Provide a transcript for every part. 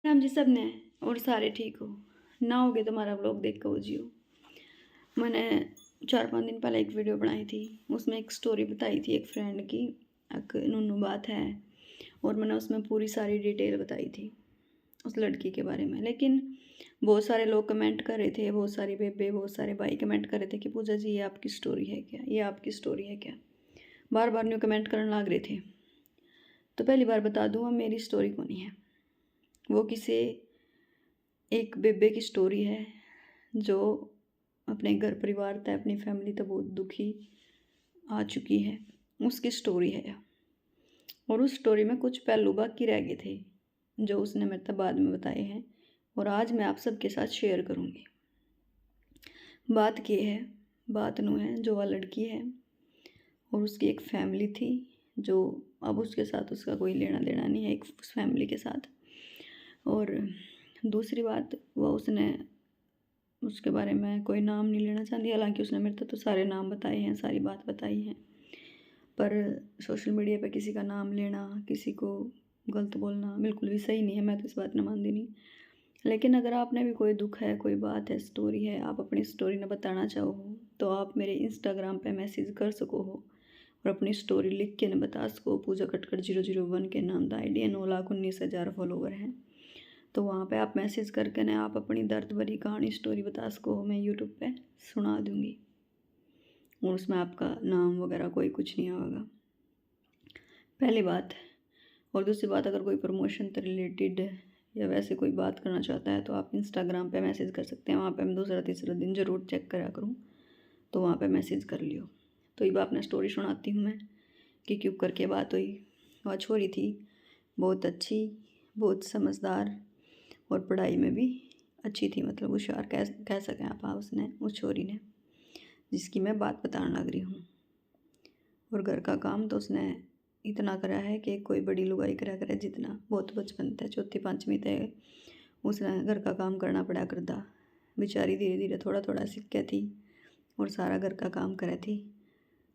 हम जी सब ने और सारे ठीक हो ना होगे तो हमारा व्लॉग देख कर वो जियो। मैंने 4-5 दिन पहले एक वीडियो बनाई थी, उसमें एक स्टोरी बताई थी एक फ्रेंड की। एक नुनू बात है और मैंने उसमें पूरी सारी डिटेल बताई थी उस लड़की के बारे में। लेकिन बहुत सारे लोग कमेंट कर रहे थे, बहुत सारी बेबे, बहुत सारे भाई कमेंट कर रहे थे कि पूजा जी ये आपकी स्टोरी है क्या, ये आपकी स्टोरी है क्या, बार बार न्यू कमेंट करने लग रहे थे। तो पहली बार बता दूँ, मेरी स्टोरी कौन है, वो किसी एक बेबे की स्टोरी है जो अपने घर परिवार तक, अपनी फैमिली तक बहुत दुखी आ चुकी है, उसकी स्टोरी है। और उस स्टोरी में कुछ पहलू बाकी रह गए थे जो उसने मेरे तक बाद में बताए हैं और आज मैं आप सबके साथ शेयर करूँगी। बात ये है, बात नू है जो वह लड़की है और उसकी एक फैमिली थी जो अब उसके साथ उसका कोई लेना देना नहीं है, एक उस फैमिली के साथ। और दूसरी बात, वह उसने उसके बारे में कोई नाम नहीं लेना चाहती, हालांकि उसने मेरे तो सारे नाम बताए हैं, सारी बात बताई है। पर सोशल मीडिया पे किसी का नाम लेना, किसी को गलत बोलना बिल्कुल भी सही नहीं है, मैं तो इस बात न मानती नहीं। लेकिन अगर आपने भी कोई दुख है, कोई बात है, स्टोरी है, आप अपनी स्टोरी न बताना चाहो तो आप मेरे इंस्टाग्राम पे मैसेज कर सको हो और अपनी स्टोरी लिख के न बता सको। पूजा कटकर 001 के नाम दा ID है, 9,19,000 फॉलोवर हैं। तो वहाँ पे आप मैसेज करके ना आप अपनी दर्द भरी कहानी स्टोरी बता सको, मैं यूट्यूब पे सुना दूँगी और उसमें आपका नाम वगैरह कोई कुछ नहीं आएगा, पहली बात। और दूसरी बात, अगर कोई प्रमोशन से रिलेटेड या वैसे कोई बात करना चाहता है तो आप इंस्टाग्राम पे मैसेज कर सकते हैं, वहाँ पे मैं दूसरा तीसरा दिन ज़रूर चेक करा करूँ, तो वहाँ पे मैसेज कर लियो। तो ये बात अपना स्टोरी सुनाती हूँ मैं कि क्यों करके बात हुई। वह छोरी थी बहुत अच्छी, बहुत समझदार और पढ़ाई में भी अच्छी थी, मतलब होशियार कह सकें आप उसने, उस छोरी ने, जिसकी मैं बात बताने लग रही हूँ। और घर का काम तो उसने इतना करा है कि कोई बड़ी लुगाई करा करे जितना, बहुत बचपन तक 4th-5वीं तक उसने घर का काम करना पड़ा करता। बेचारी धीरे धीरे थोड़ा थोड़ा सीख के थी और सारा घर का काम करे थी।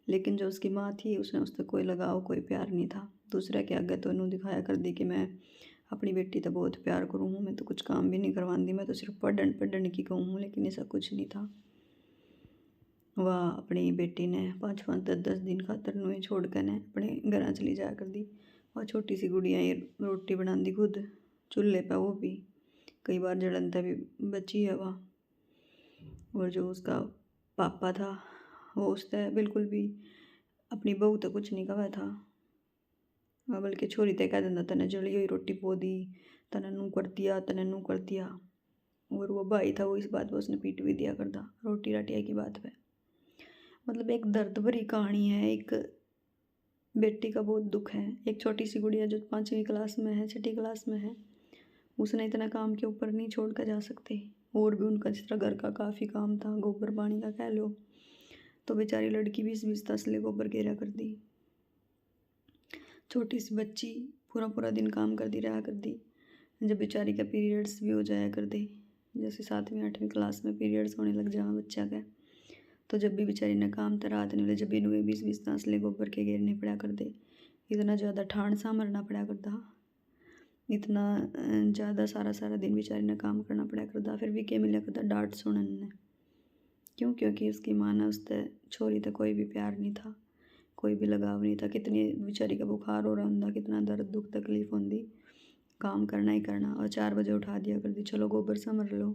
लेकिन जो उसकी माँ थी उसने उससे कोई लगाव, कोई प्यार नहीं था। दूसरे के आगे तो उन्होंने दिखाया कर दी कि मैं अपनी बेटी तो बहुत प्यार करूँ हूँ, मैं तो कुछ काम भी नहीं करवाती, मैं तो सिर्फ पढ़ने की कहूँ हूँ। लेकिन ऐसा कुछ नहीं था। वह अपनी बेटी ने 5-5, 10-10 दिन खातर नुई छोड़ कर ने अपने घर चली जाया कर दी। वह छोटी सी गुड़िया ये रोटी बनाती खुद चूल्हे पे, वो भी कई बार जड़नता भी बची है वह। और जो उसका पापा था वो उससे बिल्कुल भी अपनी बहू तो कुछ नहीं कहा था, वह बल्कि छोरी ते कह देता तने जली हुई रोटी पो दी, तने नू कर दिया, तने नू कर दिया। और वो भाई था वो इस बात पर उसने पीट भी दिया करता रोटी राटिया की बात पे। मतलब एक दर्द भरी कहानी है, एक बेटी का बहुत दुख है। एक छोटी सी गुड़िया जो 5वीं क्लास में है, 6ठी क्लास में है, उसने इतना काम के ऊपर नहीं छोड़ कर जा सकते। और भी उनका जिस तरह घर का काफ़ी काम था, गोबर पानी का कह लो, तो बेचारी लड़की 20-20 तसले गोबर घेरा कर दी। छोटी सी बच्ची पूरा पूरा दिन काम कर दी रहा कर दी। जब बेचारी का पीरियड्स भी हो जाया कर दे, जैसे 7वीं-8वीं क्लास में पीरियड्स होने लग जाए बच्चा का, तो जब भी बेचारी ने काम तो रात नहीं, जब भी इन्हें 20-20 तसले गोबर के घेरने पड़ा कर दे। इतना ज़्यादा ठाण सामरना पड़ा करता, इतना ज़्यादा सारा सारा दिन बेचारी ने काम करना पड़ा करता। फिर भी क्या मिला करता, डांट सुनने ने। क्यों? क्योंकि उसकी माँ ने उससे छोरी तक कोई भी प्यार नहीं था, कोई भी लगाव नहीं था। कितनी बेचारी का बुखार हो रहा होंदा, कितना दर्द दुख तकलीफ होंदी, काम करना ही करना। और 4 बजे उठा दिया कर दी, चलो गोबर समर लो,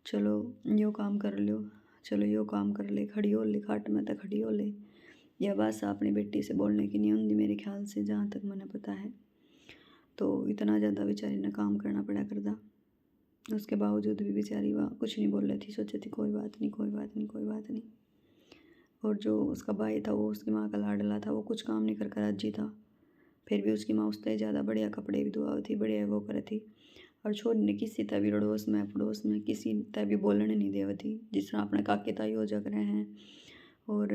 चलो यो काम कर लो, चलो यो काम कर ले, खड़ी हो ले खाट में तो खड़ी हो ले। यह बात अपनी बेटी से बोलने की नहीं होंगी मेरे ख्याल से, जहाँ तक मैंने पता है। तो इतना ज़्यादा बेचारी ने काम करना पड़ा करता, उसके बावजूद भी बेचारी वह कुछ नहीं बोल रही थी, सोची थी कोई बात नहीं, कोई बात नहीं, कोई बात नहीं। और जो उसका भाई था वो उसकी माँ का लाडला था, वो कुछ काम नहीं कर राजी था। फिर भी उसकी माँ उससे ज़्यादा बढ़िया कपड़े भी धुआ थी, बढ़िया वो करे थी। और छोरी ने किसी तरह भी अड़ोस में पड़ोस में किसी तरह भी बोलने नहीं देव थी। जिस तरह अपने काके ताई हो जग रहे हैं और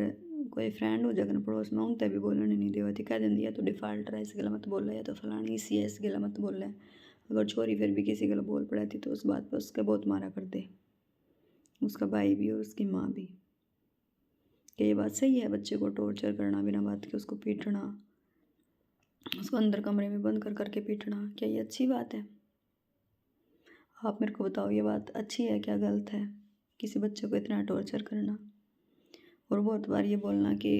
कोई फ्रेंड हो जगन पड़ोस में, उन तक भी बोलने नहीं देव थी। कह देंगी या तो डिफ़ाल्ट रहा, इस गला मत बोल रहा, या तो फलानी इसी है, इस गला मत बोल रहा है। अगर छोरी फिर भी किसी गला बोल पड़ा थी तो उस बात पर उसके बहुत मारा कर दे, उसका भाई भी और उसकी माँ भी। क्या ये बात सही है? बच्चे को टॉर्चर करना बिना बात के, उसको पीटना, उसको अंदर कमरे में बंद कर करके पीटना, क्या ये अच्छी बात है? आप मेरे को बताओ, ये बात अच्छी है क्या गलत है? किसी बच्चे को इतना टॉर्चर करना और बहुत बार ये बोलना कि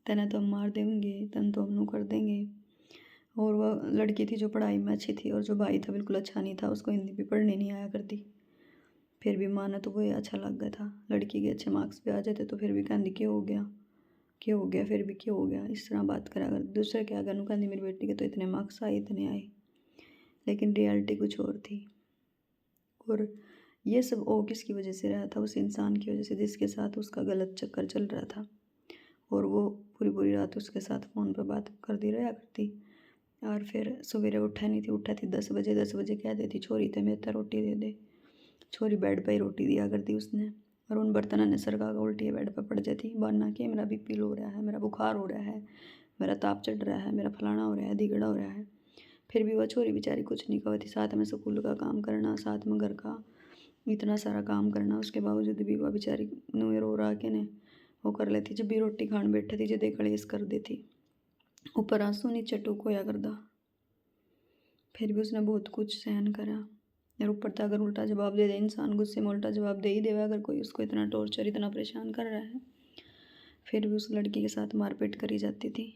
तेने तो हम मार देंगे, तन तो हम नु कर देंगे। और वह लड़की थी जो पढ़ाई में अच्छी थी और जो भाई था बिल्कुल अच्छा नहीं था, उसको हिंदी भी पढ़ने नहीं आया करती। फिर भी माना तो वो अच्छा लग गया था, लड़की के अच्छे मार्क्स भी आ जाते तो फिर भी कहती क्यों हो गया, क्यों हो गया, फिर भी क्यों हो गया, इस तरह बात करा कर। दूसरे क्या अगर कहती मेरी बेटी के तो इतने मार्क्स आए, इतने आए, लेकिन रियलिटी कुछ और थी। और ये सब वो किसकी वजह से रहा था? उस इंसान की वजह से जिसके साथ उसका गलत चक्कर चल रहा था। और वो पूरी पूरी रात उसके साथ फ़ोन पर बात करती रहा करती। और फिर सवेरे उठा नहीं थी, उठा थी 10 बजे। 10 बजे कह देती छोरी ते मेरे ते रोटी दे दे। छोरी बेड पे ही रोटी दिया करती उसने। और उन बर्तनों ने सरका का उल्टी बेड पर पड़ जाती, बहाना कि मेरा बीपी लो हो रहा है, मेरा बुखार हो रहा है, मेरा ताप चढ़ रहा है, मेरा फलाना हो रहा है, दिगड़ा हो रहा है। फिर भी वह छोरी बेचारी कुछ नहीं कहती, साथ में स्कूल का काम करना, साथ में घर का इतना सारा काम करना। उसके बावजूद भी वह बेचारी नुए रो रहा के ने वो कर लेती। जब भी रोटी खान बैठे थी जदे कलेश कर देती, ऊपर आंसू नीचे टूक होया करदा। फिर भी उसने बहुत कुछ सहन करा। और ऊपर तो अगर उल्टा जवाब दे दे इंसान, गुस्से में उल्टा जवाब दे ही देगा अगर कोई उसको इतना टॉर्चर इतना परेशान कर रहा है। फिर भी उस लड़की के साथ मारपीट करी जाती थी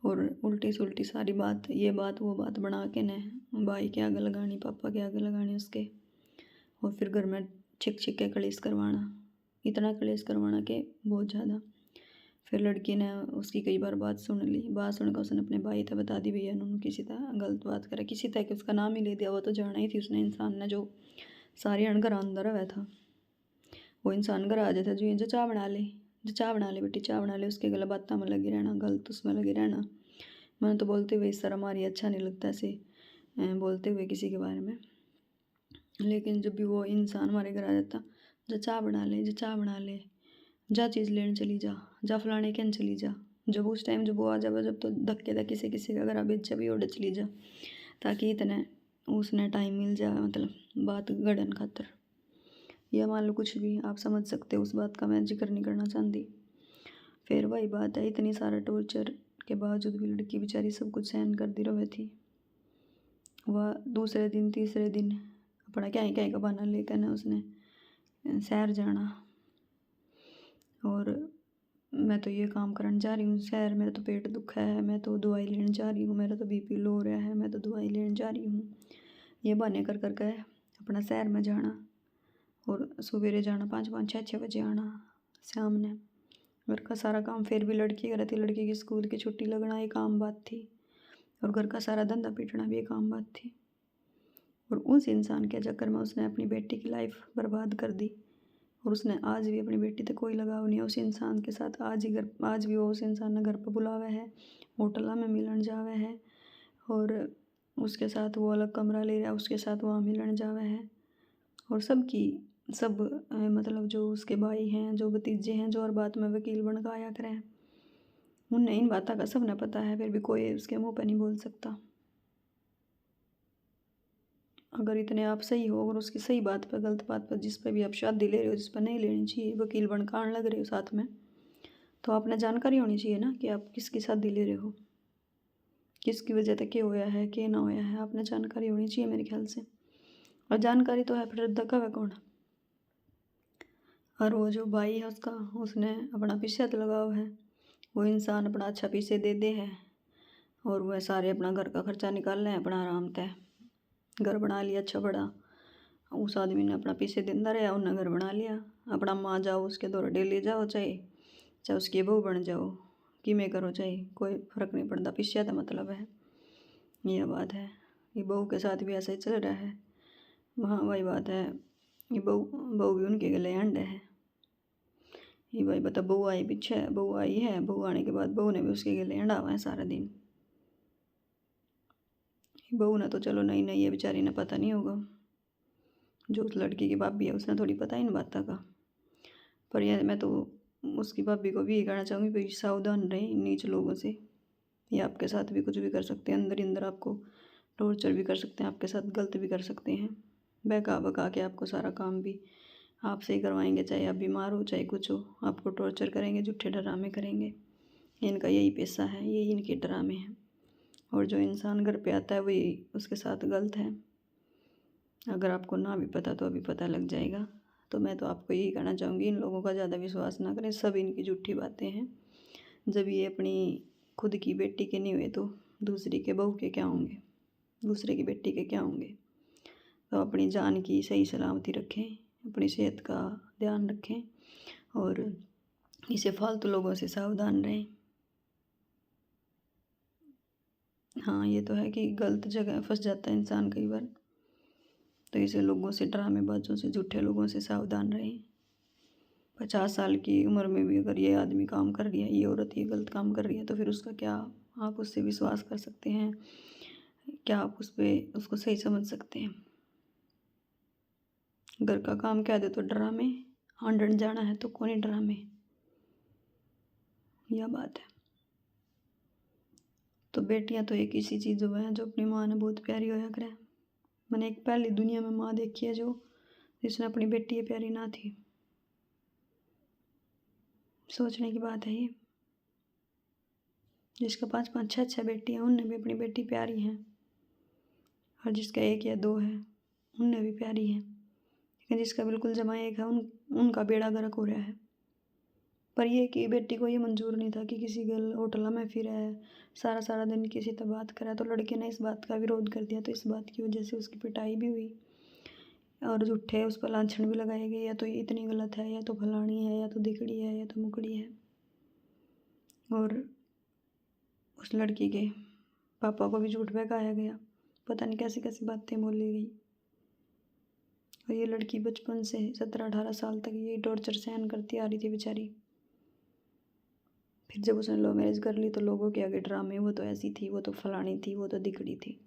और उल्टी सुल्टी सारी बात, ये बात वो बात बना के न भाई के आगे लगानी, पापा के आगे लगानी उसके। और फिर घर में छिक छिक के कलेश करवाना, इतना कलेश करवाना कि बहुत ज़्यादा। फिर लड़की ने उसकी कई बार बात सुन ली, बात सुनकर उसने अपने भाई था बता दी भैया उन्होंने किसी तरह गलत बात करा, किसी तरह कि उसका नाम ही ले दिया। वो तो जाना ही थी उसने इंसान ने जो सारे अणघर अंदर हुआ था। वो इंसान घर आ जाता जो जो चाह बना ले, जो चाह बना ले बेटी, चाह बना ले, उसके गला बातों में लगी रहना, गलत उसमें लगी रहना। मैंने तो बोलते हुए इस तरह हमारी अच्छा नहीं लगता ऐसे बोलते हुए किसी के बारे में। लेकिन जब भी वो इंसान हमारे घर आ जाता, जा चाह बना ले, जा चाह बना ले, जा चीज़ लेने चली जा, जा फलाने के चली जा। जब उस टाइम जब वो आ जाए जब तो धक्के धक्के से किसी का घर बेच भी ओढ़ चली जा, ताकि इतने उसने टाइम मिल जाए, मतलब बात गढ़न खातर या मान लो कुछ भी आप समझ सकते हो। उस बात का मैं जिक्र नहीं करना चाहती। फिर वही बात है, इतनी सारा टॉर्चर के बावजूद भी लड़की बेचारी सब कुछ सहन करती रहे थी। वह दूसरे दिन तीसरे दिन अपना क्या क्या का बहाना लेकर ना उसने शहर जाना। और मैं तो ये काम करने जा रही हूँ शहर, मेरा तो पेट दुखा है, मैं तो दवाई लेने जा रही हूँ, मेरा तो बीपी लो हो रहा है, मैं तो दवाई लेने जा रही हूँ। ये बहाने कर कर के अपना शहर में जाना और सवेरे जाना, 5-5 6-6 बजे आना शाम ने। घर का सारा काम फिर भी लड़की कर रही थी, लड़की की स्कूल की छुट्टी लगना एक आम बात थी और घर का सारा धंधा पीटना भी एक आम बात थी। और उस इंसान के चक्कर में उसने अपनी बेटी की लाइफ बर्बाद कर दी। और उसने आज भी अपनी बेटी से कोई लगाव नहीं है उस इंसान के साथ। आज भी वो उस इंसान ने घर पर बुलावा है, होटल में मिलन जावे है और उसके साथ वो अलग कमरा ले रहा है, उसके साथ वहाँ मिलन जावे है। और सब मतलब जो उसके भाई हैं, जो भतीजे हैं, जो और बात में वकील बन के आया करें, उन्हें इन बातों का सब न पता है, फिर भी कोई उसके मुंह पर नहीं बोल सकता। अगर इतने आप सही हो और उसकी सही बात पर गलत बात पर जिस पर भी आप शादी ले रहे हो, जिस पर नहीं लेनी चाहिए, वकील बन के आने लग रहे हो साथ में, तो आपने जानकारी होनी चाहिए ना कि आप किसकी शादी ले रहे हो, किसकी वजह से क्या होया है क्या ना होया है, आपने जानकारी होनी चाहिए मेरे ख्याल से। और जानकारी तो है फिर रद्दा का है कौन। और वो जो भाई है उसका, उसने अपना पीछे तो लगाव है, वो इंसान अपना अच्छा पीछे दे दे है और वह सारे अपना घर का खर्चा निकाल रहे हैं, अपना आराम तय घर बना लिया अच्छा बड़ा। उस आदमी ने अपना पीछे देता रहा, उन्हें घर बना लिया, अपना माँ जाओ उसके दौरे डेली जाओ, चाहे चाहे उसकी बहू बन जाओ, कि मैं करो चाहे कोई फ़र्क नहीं पड़ता, पीछे तो मतलब है। यह बात है, ये बहू के साथ भी ऐसा ही चल रहा है। वहाँ वही बात है, ये बहू भी उनके गले अंडे है। ये भाई बता, बहू आई पीछे, बहू आई है, बहू आने के बाद बहू ने भी उसके गले अंडा हुआ है सारा दिन। बहू ने तो चलो नहीं नहीं ये बेचारी ने पता नहीं होगा, जो उस लड़की की भाभी है उसने थोड़ी पता इन बातों का। पर यह मैं तो उसकी भाभी को भी ये कहना चाहूँगी भाई सावधान रहें इन नीच लोगों से। ये आपके साथ भी कुछ भी कर सकते हैं, अंदर ही अंदर आपको टॉर्चर भी कर सकते हैं, आपके साथ गलत भी कर सकते हैं, बहका बका के आपको सारा काम भी आपसे ही करवाएंगे, चाहे आप बीमार हो चाहे कुछ हो, आपको टॉर्चर करेंगे, झूठे ड्रामे करेंगे। इनका यही पेशा है, यही इनके ड्रामे हैं। और जो इंसान घर पे आता है वही उसके साथ गलत है। अगर आपको ना भी पता तो अभी पता लग जाएगा। तो मैं तो आपको यही कहना चाहूँगी, इन लोगों का ज़्यादा विश्वास ना करें, सब इनकी झूठी बातें हैं। जब ये अपनी खुद की बेटी के नहीं हुए तो दूसरी के बहू के क्या होंगे, दूसरे की बेटी के क्या होंगे। तो अपनी जान की सही सलामती रखें, अपनी सेहत का ध्यान रखें और इसे फालतू लोगों से सावधान रहें। हाँ, ये तो है कि गलत जगह फंस जाता है इंसान कई बार, तो इसे लोगों से, ड्रामेबाजों से, झूठे लोगों से सावधान रहें। 50 साल की उम्र में भी अगर ये आदमी काम कर रही है, ये औरत ये गलत काम कर रही है, तो फिर उसका क्या आप उससे विश्वास कर सकते हैं? क्या आप उस पर उसको सही समझ सकते हैं? घर का काम कह दे तो ड्रामे, आंधन जाना है तो कौन ही ड्रामे, यह बात है। तो बेटियां तो एक ऐसी चीज़ जो है जो अपनी माँ ने बहुत प्यारी होया करे। मैंने एक पहली दुनिया में माँ देखी है जो जिसने अपनी बेटी प्यारी ना थी। सोचने की बात है ये। जिसका 5-5 6-6 बेटी हैं उनने भी अपनी बेटी प्यारी हैं, और जिसका 1 या 2 है उनने भी प्यारी हैं, लेकिन जिसका बिल्कुल जमा 1 है उनका बेड़ा गर्क हो रहा है। पर ये कि बेटी को ये मंजूर नहीं था कि किसी गल होटल में फिर है, सारा सारा दिन किसी से बात करा, तो लड़के ने इस बात का विरोध कर दिया, तो इस बात की वजह से उसकी पिटाई भी हुई और झूठे उस पर लांछन भी लगाए गए, या तो ये इतनी गलत है, या तो फलानी है, या तो दिखड़ी है, या तो मुकड़ी है। और उस लड़की के पापा को भी झूठ बहकाया गया, पता नहीं कैसी कैसी बातें बोली गई। और ये लड़की बचपन से 17-18 साल तक ये टॉर्चर सहन करती आ रही थी बेचारी। फिर जब उसने लव मैरिज कर ली तो लोगों के आगे ड्रामे, वो तो ऐसी थी, वो तो फलानी थी, वो तो दिखड़ी थी।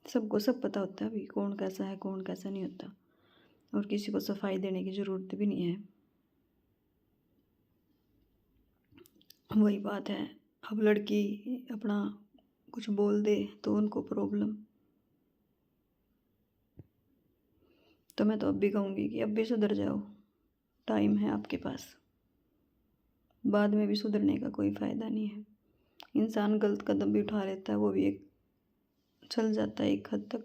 सबको सब पता होता है अभी कौन कैसा है कौन कैसा नहीं होता, और किसी को सफाई देने की ज़रूरत भी नहीं है। वही बात है, अब लड़की अपना कुछ बोल दे तो उनको प्रॉब्लम। तो मैं तो अब भी कहूँगी कि अब भी सुधर जाओ, टाइम है आपके पास, बाद में भी सुधरने का कोई फ़ायदा नहीं है। इंसान गलत कदम भी उठा लेता है, वो भी एक चल जाता है एक हद तक,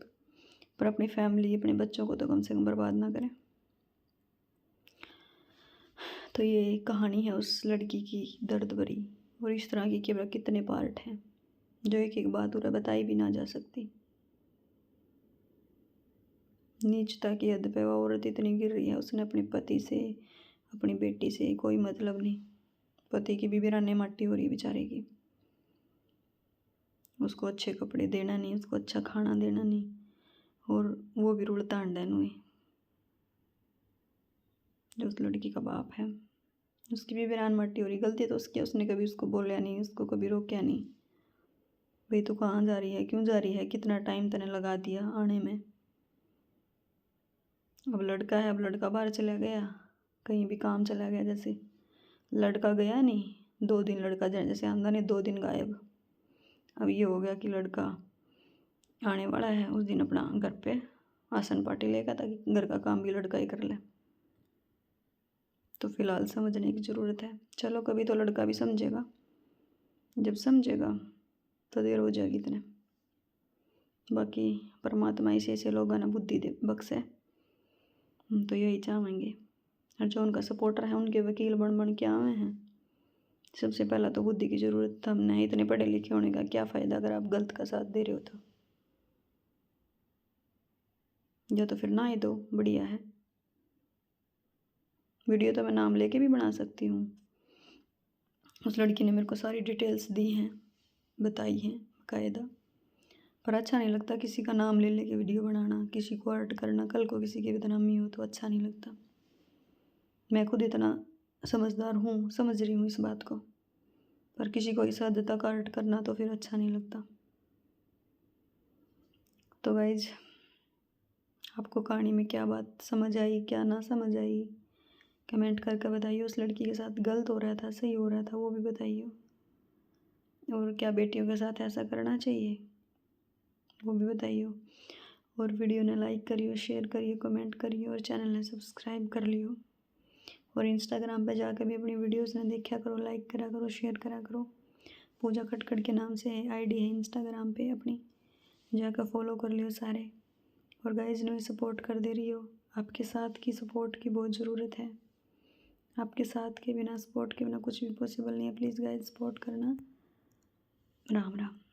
पर अपनी फैमिली, अपने बच्चों को तो कम से कम बर्बाद ना करें। तो ये कहानी है उस लड़की की दर्द भरी, और इस तरह की केवल कितने पार्ट हैं जो एक एक बात उन्हें बताई भी ना जा सकती। नीचता की हद पे वो औरत इतनी गिर रही है, उसने अपने पति से, अपनी बेटी से कोई मतलब नहीं, पति की भी बिराने माटी हो रही है बेचारे की, उसको अच्छे कपड़े देना नहीं, उसको अच्छा खाना देना नहीं, और वो भी रुड़ता अंडा हुए। जो उस लड़की का बाप है उसकी भी बिरान माटी हो रही, गलती तो उसकी, उसने कभी उसको बोला नहीं, उसको कभी रोका नहीं, भाई तू कहाँ जा रही है, क्यों जा रही है, कितना टाइम तूने लगा दिया आने में। अब लड़का है, अब लड़का बाहर चला गया, कहीं भी काम चला गया, जैसे लड़का गया नहीं 2 दिन, लड़का जैसे आंदा नहीं 2 दिन गायब। अब ये हो गया कि लड़का आने वाला है, उस दिन अपना घर पे आसन पार्टी लेगा ताकि घर का काम भी लड़का ही कर ले। तो फिलहाल समझने की ज़रूरत है, चलो कभी तो लड़का भी समझेगा, जब समझेगा तो देर हो जाएगी इतने। बाकी परमात्मा ऐसे लोगों ने बुद्धि दे बख्शे, हम तो यही चाहेंगे। और जो उनका सपोर्टर है उनके वकील बन बन के आए हैं। सबसे पहला तो बुद्धि की ज़रूरत था, हमने इतने पढ़े लिखे होने का क्या फ़ायदा अगर आप गलत का साथ दे रहे हो तो, या तो फिर ना ही दो, बढ़िया है। वीडियो तो मैं नाम लेके भी बना सकती हूँ, उस लड़की ने मेरे को सारी डिटेल्स दी हैं, बताई हैं बाकायदा, पर अच्छा नहीं लगता किसी का नाम ले लेके वीडियो बनाना, किसी को हर्ट करना, कल को किसी की बदनामी हो तो अच्छा नहीं लगता। मैं खुद इतना समझदार हूँ, समझ रही हूँ इस बात को, पर किसी को इस हद तक हर्ट करना तो फिर अच्छा नहीं लगता। तो गाइज, आपको कहानी में क्या बात समझ आई, क्या ना समझ आई, कमेंट करके बताइए। उस लड़की के साथ गलत हो रहा था, सही हो रहा था, वो भी बताइए। और क्या बेटियों के साथ ऐसा करना चाहिए, वो भी बताइए। और वीडियो ने लाइक करियो, शेयर करिए, कमेंट करिए, और चैनल ने सब्सक्राइब कर लियो। और इंस्टाग्राम पे जाकर भी अपनी वीडियोस ने देखा करो, लाइक करा करो, शेयर करा करो। पूजा खटखट के नाम से आईडी है इंस्टाग्राम पे अपनी, जाकर फॉलो कर लियो सारे। और गाइज इन्हें सपोर्ट कर दे रही हो, आपके साथ की सपोर्ट की बहुत ज़रूरत है। आपके साथ के बिना, सपोर्ट के बिना कुछ भी पॉसिबल नहीं है। प्लीज़ गाइज सपोर्ट करना। राम राम।